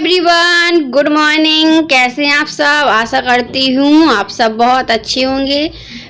Everyone, good morning. कैसे हैं आप सब? आशा करती हूँ आप सब बहुत अच्छे होंगे।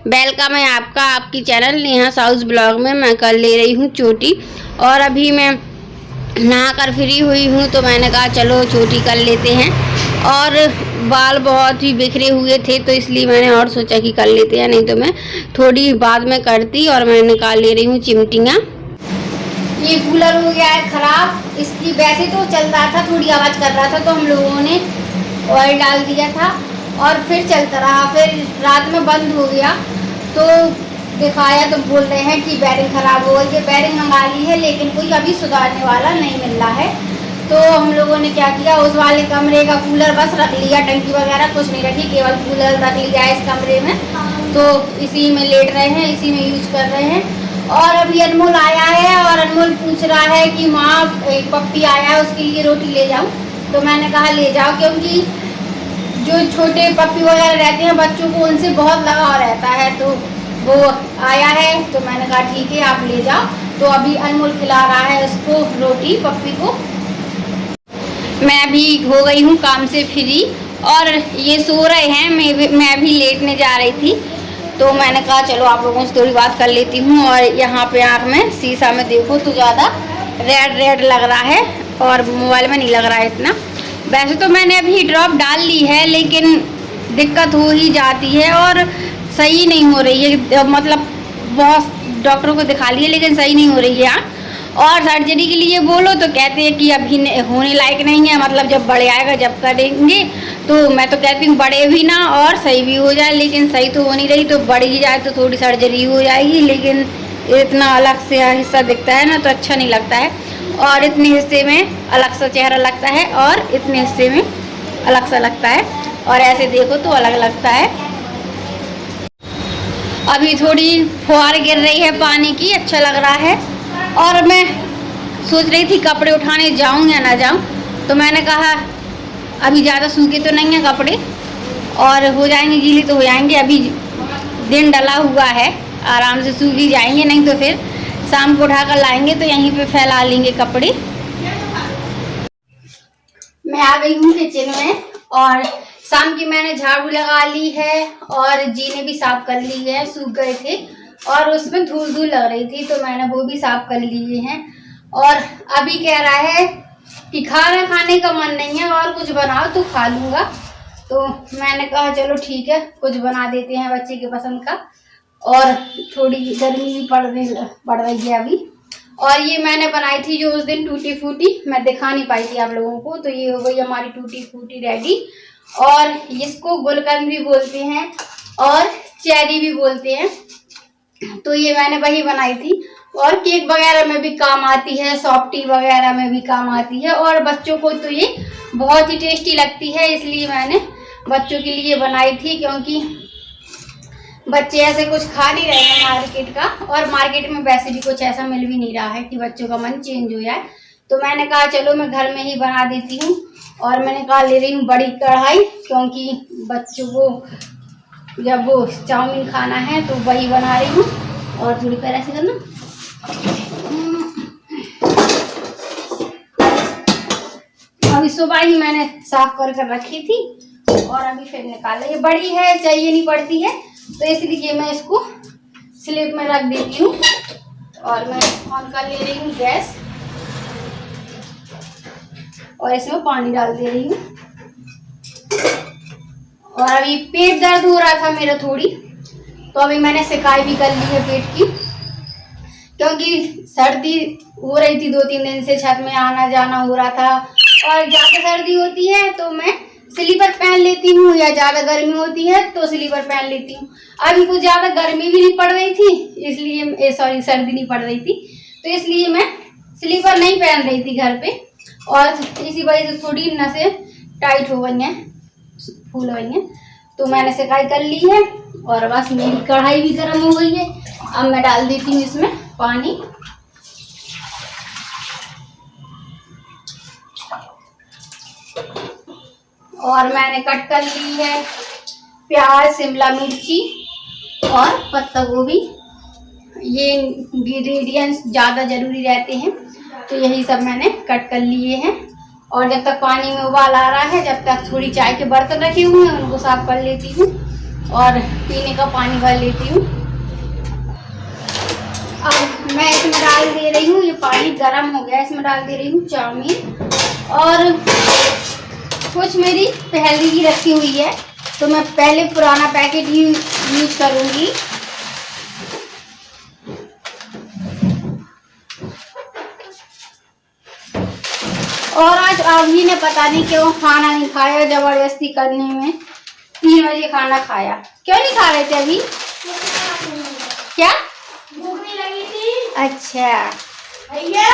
वेलकम है आपका आपकी चैनल नेहा साउस ब्लॉग में। मैं कर ले रही हूँ चोटी और अभी मैं नहा कर फ्री हुई हूँ, तो मैंने कहा चलो चोटी कर लेते हैं। और बाल बहुत ही बिखरे हुए थे तो इसलिए मैंने और सोचा कि कर लेते हैं, नहीं तो मैं थोड़ी बाद में करती। और मैंने निकाल ले रही हूँ चिमटियाँ। ये कूलर हो गया है ख़राब, इसकी वैसे तो चल रहा था, थोड़ी आवाज़ कर रहा था तो हम लोगों ने ऑयल डाल दिया था और फिर चलता रहा। फिर रात में बंद हो गया तो दिखाया तो बोल रहे हैं कि बैरिंग ख़राब हो गई है। बैरिंग मंगा ली है लेकिन कोई अभी सुधारने वाला नहीं मिल रहा है। तो हम लोगों ने क्या किया, उस वाले कमरे का कूलर बस रख लिया, टंकी वगैरह कुछ नहीं रखी, केवल कूलर रख लिया है इस कमरे में। तो इसी में लेट रहे हैं, इसी में यूज कर रहे हैं। और अभी अनमोल आया है और अनमोल पूछ रहा है कि माँ एक पप्पी आया है उसके लिए रोटी ले जाऊँ। तो मैंने कहा ले जाओ, क्योंकि जो छोटे पप्पी वगैरह रहते हैं बच्चों को उनसे बहुत लगाव रहता है। तो वो आया है तो मैंने कहा ठीक है आप ले जाओ। तो अभी अनमोल खिला रहा है उसको रोटी, पप्पी को। मैं भी हो गई हूँ काम से फ्री और ये सो रहे हैं। मैं भी लेटने जा रही थी तो मैंने कहा चलो आप लोगों से थोड़ी बात कर लेती हूँ। और यहाँ पे आँख में शीशा में देखो तो ज़्यादा रेड रेड लग रहा है और मोबाइल में नहीं लग रहा है इतना। वैसे तो मैंने अभी ड्रॉप डाल ली है लेकिन दिक्कत हो ही जाती है और सही नहीं हो रही है। मतलब बहुत डॉक्टरों को दिखा लिए लेकिन सही नहीं हो रही है आँख। और सर्जरी के लिए बोलो तो कहते हैं कि अभी होने लायक नहीं है, मतलब जब बड़े आएगा जब करेंगे। तो मैं तो कहती हूँ बड़े भी ना और सही भी हो जाए, लेकिन सही तो हो नहीं रही। तो बड़ी ही जाए तो थोड़ी सर्जरी हो जाएगी, लेकिन इतना अलग से हिस्सा दिखता है ना तो अच्छा नहीं लगता है। और इतने हिस्से में अलग सा चेहरा लगता है और इतने हिस्से में अलग सा लगता है, और ऐसे देखो तो अलग लगता है। अभी थोड़ी फुहार गिर रही है पानी की, अच्छा लग रहा है। और मैं सोच रही थी कपड़े उठाने जाऊं या ना जाऊं, तो मैंने कहा अभी ज़्यादा सूखे तो नहीं है कपड़े और हो जाएंगे गीले तो हो जाएंगे। अभी दिन डला हुआ है, आराम से सूख ही जाएंगे, नहीं तो फिर शाम को उठा कर लाएंगे तो यहीं पे फैला लेंगे कपड़े। मैं आ गई हूँ किचन में और शाम की मैंने झाड़ू लगा ली है और जीने भी साफ कर ली है, सूख गए थे और उसमें धूल धूल लग रही थी तो मैंने वो भी साफ कर लिए हैं। और अभी कह रहा है कि खाना खाने का मन नहीं है और कुछ बनाओ तो खा लूँगा। तो मैंने कहा चलो ठीक है कुछ बना देते हैं बच्चे के पसंद का। और थोड़ी गर्मी भी पड़ रही है अभी। और ये मैंने बनाई थी जो उस दिन टूटी फूटी, मैं दिखा नहीं पाई थी आप लोगों को। तो ये हो गई हमारी टूटी फूटी रेडी। और इसको गुलकंद भी बोलते हैं और चेरी भी बोलते हैं। तो ये मैंने वही बनाई थी और केक वगैरह में भी काम आती है, सॉफ्टी वगैरह में भी काम आती है। और बच्चों को तो ये बहुत ही टेस्टी लगती है, इसलिए मैंने बच्चों के लिए बनाई थी, क्योंकि बच्चे ऐसे कुछ खा नहीं रहे हैं मार्केट का, और मार्केट में वैसे भी कुछ ऐसा मिल भी नहीं रहा है कि बच्चों का मन चेंज हो जाए। तो मैंने कहा चलो मैं घर में ही बना देती हूँ। और मैंने कहा ले रही हूँ बड़ी कढ़ाई, क्योंकि बच्चों को जब वो चाउमीन खाना है तो वही बना रही हूँ। और थोड़ी पैर ऐसे करना। अभी सुबह ही मैंने साफ कर रखी थी और अभी फिर निकाला। ये बड़ी है, चाहिए नहीं पड़ती है, तो इसलिए मैं इसको स्लिप में रख देती हूँ। और मैं ऑन कर ले रही हूँ गैस और इसमें पानी डाल दे रही हूँ। और अभी पेट दर्द हो रहा था मेरा थोड़ी, तो अभी मैंने सिकाई भी कर ली है पेट की, क्योंकि सर्दी हो रही थी 2-3 दिन से, छत में आना जाना हो रहा था। और ज़्यादा सर्दी होती है तो मैं स्लीपर पहन लेती हूँ, या ज़्यादा गर्मी होती है तो स्लीपर पहन लेती हूँ। अभी कुछ ज़्यादा गर्मी भी नहीं पड़ रही थी, इसलिए सर्दी नहीं पड़ रही थी, तो इसलिए मैं स्लीपर नहीं पहन रही थी घर पे। और इसी वजह से थोड़ी नसें टाइट हो गई हैं, फूल गई हैं। तो मैंने सिकाई कर ली है और बस मेरी कढ़ाई भी गर्म हो गई है। अब मैं डाल देती हूँ इसमें पानी। और मैंने कट कर ली है प्याज, शिमला मिर्ची और पत्ता गोभी। ये इंग्रेडिएंट्स ज़्यादा ज़रूरी रहते हैं तो यही सब मैंने कट कर लिए हैं। और जब तक पानी में उबाल आ रहा है, जब तक थोड़ी चाय के बर्तन रखे हुए हैं उनको साफ कर लेती हूँ और पीने का पानी भर लेती हूँ। अब मैं इसमें डाल दे रही हूँ, ये पानी गर्म हो गया, इसमें डाल दे रही हूँ चाउमीन। और कुछ मेरी पहले की रखी हुई है तो मैं पहले पुराना पैकेट ही यूज करूँगी। और आज अभी ने पता नहीं क्यों खाना नहीं खाया, जबरदस्ती करने में 3 बजे खाना खाया। क्यों नहीं खा रहे थे अभी? क्या भूख नहीं लगी थी? अच्छा भैया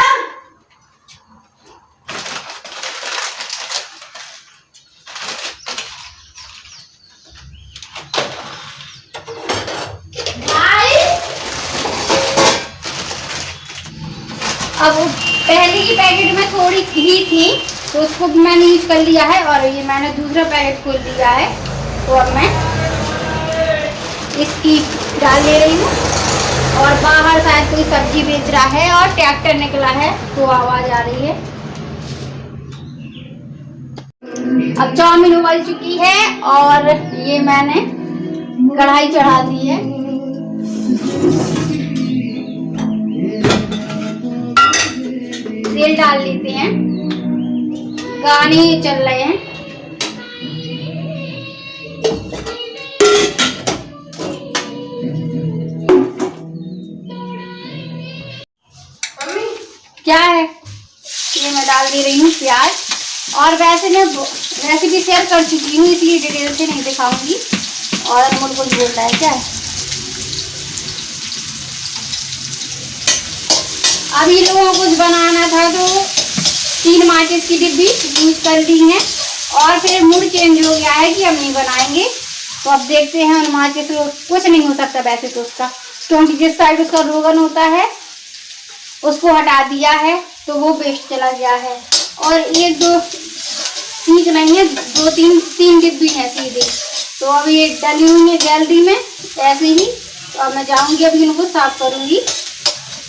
अब पहले की पैकेट में थोड़ी घी थी तो उसको भी मैंने यूज कर लिया है और ये मैंने दूसरा पैकेट खोल दिया है। तो अब मैं इसकी डाल दे रही हूँ। और बाहर शायद कोई सब्जी बेच रहा है और ट्रैक्टर निकला है तो आवाज आ रही है। अब चाउमीन उबल चुकी है और ये मैंने कढ़ाई चढ़ा दी है। तेल डाल लेते हैं, गाने चल रहे हैं। क्या है ये मैं डाल दे रही हूँ प्याज। और वैसे मैं रेसिपी शेयर कर चुकी हूँ इसलिए डिटेल से नहीं दिखाऊंगी। और अनमोल कुछ बोल रहा है क्या? अभी लोगों को कुछ बनाना था तो 3 माचिस की डिब्बी यूज कर ली है और फिर मूड चेंज हो गया है कि हम नहीं बनाएंगे। तो अब देखते हैं उन माचिस को कुछ नहीं हो सकता वैसे तो उसका, क्योंकि जिस साइड उसका रोगन होता है उसको हटा दिया है तो वो वेस्ट चला गया है। और 1-2 सीख नहीं है, 2-3 डिब्बी है सीधे। तो अब ये डली हुई है जल्दी में ऐसे ही। तो अब मैं जाऊंगी अभी इनको साफ करूंगी।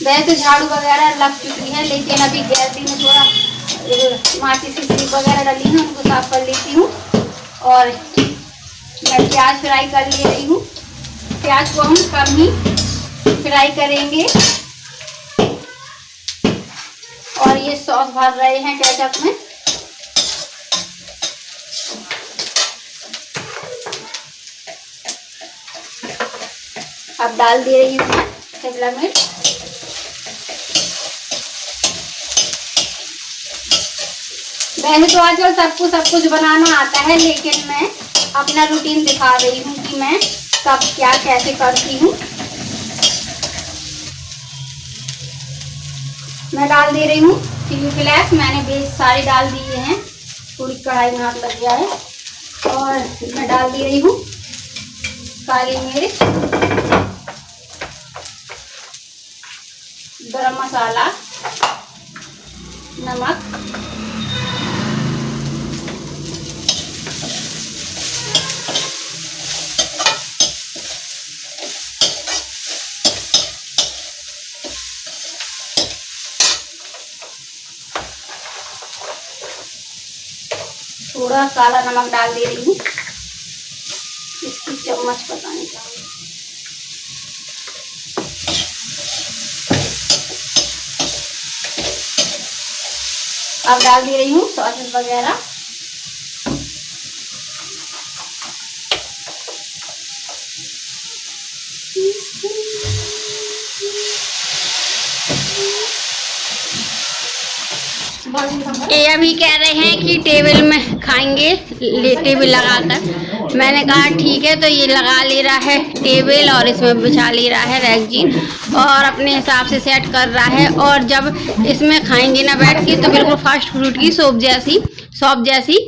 वैसे झाड़ू वगैरह लग चुकी है लेकिन अभी गैलरी में थोड़ा माचिस की स्लिप वगैरह डली है उनको साफ कर लेती हूँ। और मैं प्याज फ्राई कर ले रही हूँ। प्याज को हम कम ही फ्राई करेंगे। और ये सॉस भर रहे हैं केचप में। अब डाल दे रही हूँ मैं शिमला मिर्च। वैसे तो आजकल सबको सब कुछ बनाना आता है लेकिन मैं अपना रूटीन दिखा रही हूँ कि मैं कब क्या कैसे करती हूँ। मैं डाल दे रही हूँ चिली फ्लेक्स। मैंने बेस सारे डाल दिए हैं, पूरी कढ़ाई में हाथ लग गया है। और मैं डाल दे रही हूँ काली मिर्च, गरम मसाला, नमक, थोड़ा काला नमक डाल दे रही हूँ। इसकी चम्मच पता नहीं क्या। अब डाल दे रही हूँ सॉसेस वगैरह। ये अभी कह रहे हैं कि टेबल में खाएंगे, टेबल लगाकर। मैंने कहा ठीक है। तो ये लगा ले रहा है टेबल और इसमें बिछा ले रहा है रैगजीन और अपने हिसाब से सेट कर रहा है। और जब इसमें खाएंगे ना बैठ के तो बिल्कुल फास्ट फूड की शॉप जैसी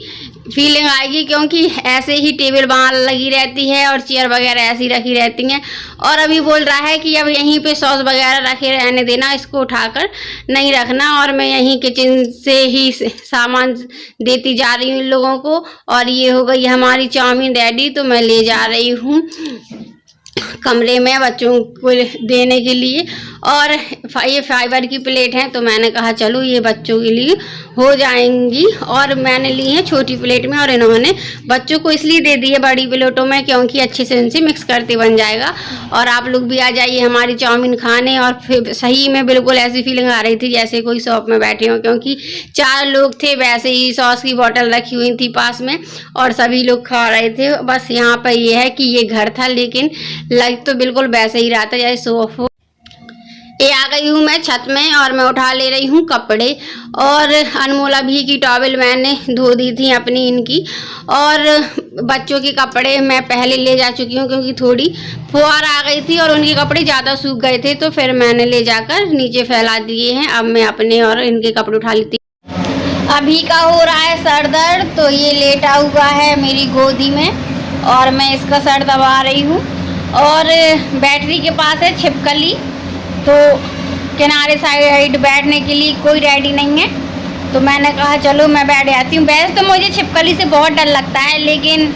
फीलिंग आएगी, क्योंकि ऐसे ही टेबल वहाँ लगी रहती है और चेयर वगैरह ऐसी रखी रहती हैं। और अभी बोल रहा है कि अब यहीं पे सॉस वगैरह रखे रहने देना, इसको उठाकर नहीं रखना। और मैं यहीं किचन से ही सामान देती जा रही हूँ इन लोगों को। और ये हो गई हमारी चाउमीन रेडी। तो मैं ले जा रही हूँ कमरे में बच्चों को देने के लिए। और ये फाइबर की प्लेट है तो मैंने कहा चलो ये बच्चों के लिए हो जाएंगी। और मैंने ली है छोटी प्लेट में, और इन्होंने बच्चों को इसलिए दे दी है बड़ी प्लेटों में क्योंकि अच्छे से इनसे मिक्स करते बन जाएगा। और आप लोग भी आ जाइए हमारी चाउमीन खाने। और फिर सही में बिल्कुल ऐसी फीलिंग आ रही थी जैसे कोई शॉप में बैठे हो, क्योंकि 4 लोग थे, वैसे ही सॉस की बोतल रखी हुई थी पास में और सभी लोग खा रहे थे। बस यहाँ पर ये है कि ये घर था, लेकिन लग तो बिल्कुल वैसे ही रहा था जैसे शॉप हो। ये आ गई हूँ मैं छत में और मैं उठा ले रही हूँ कपड़े। और अनमोला भी की टॉवल मैंने धो दी थी अपनी इनकी, और बच्चों के कपड़े मैं पहले ले जा चुकी हूँ क्योंकि थोड़ी फुहार आ गई थी और उनके कपड़े ज़्यादा सूख गए थे, तो फिर मैंने ले जाकर नीचे फैला दिए हैं। अब मैं अपने और इनके कपड़े उठा लेती। अभी का हो रहा है सर दर्द, तो ये लेटा हुआ है मेरी गोदी में और मैं इसका सर दबा रही हूँ। और बैटरी के पास है छिपकली, तो किनारे साइड बैठने के लिए कोई रेडी नहीं है, तो मैंने कहा चलो मैं बैठ जाती हूँ। वैसे तो मुझे छिपकली से बहुत डर लगता है, लेकिन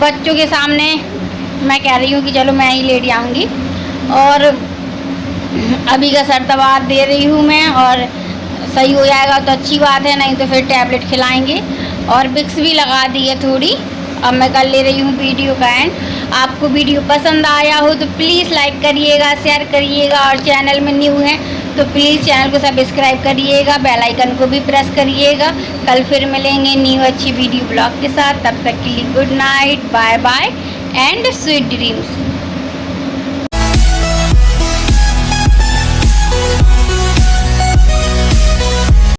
बच्चों के सामने मैं कह रही हूँ कि चलो मैं ही लेट जाऊँगी। और अभी का सर दबा दे रही हूँ मैं, और सही हो जाएगा तो अच्छी बात है, नहीं तो फिर टैबलेट खिलाएंगे। और विक्स भी लगा दी है थोड़ी। अब मैं कर ले रही हूँ वीडियो का एंड। आपको वीडियो पसंद आया हो तो प्लीज़ लाइक करिएगा, शेयर करिएगा, और चैनल में न्यू है तो प्लीज़ चैनल को सब्सक्राइब करिएगा, बेल आइकन को भी प्रेस करिएगा। कल फिर मिलेंगे न्यू अच्छी वीडियो ब्लॉग के साथ। तब तक के लिए good night, bye bye and sweet dreams.